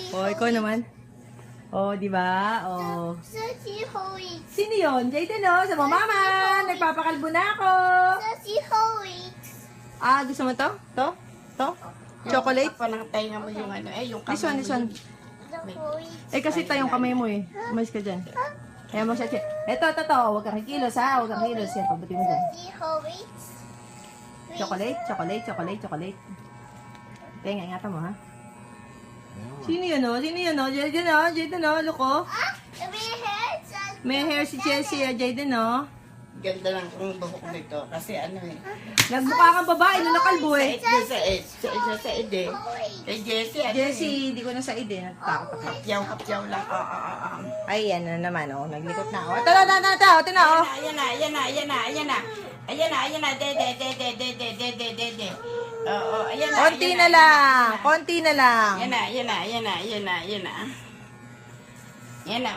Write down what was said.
Oh, ikaw naman. Oh, di ba? Oh. Sassy Hoey. Sino yun? Jayden, oh. Sa mama. Nagpapakalbo na ako. Sassy Hoey. Ah, gusto mo to? To? To? Chocolate? Parang tayo mo yung ano, yung This one, this one. The Hoey. Eh, kasi tayong kamay mo eh. Umalis ka dyan. Kaya mo siya. Ito. Huwag kang kikilos ha. Huwag kang kikilos. Yan, pagbuti mo dyan. Sassy Hoey. Chocolate. Kaya ingatan mo ha. Sino yun oh? Jayden oh. Look oh. Ah, may hair. May hair si Jessie ah. Jayden oh. Ganda lang kung buhok nito. Kasi ano eh. Nagmukha kang babae na nakalbo eh. Sa ed eh. Kay Jessie, ano Jessie, di ko na sa ide. Natatakot ako. Hapyaw lang. Ay, yan na naman oh. Naglikot na oh. Ito na oh. Ayan na. De. Oo, ayan na. Konti na lang. Yan na. Yan na.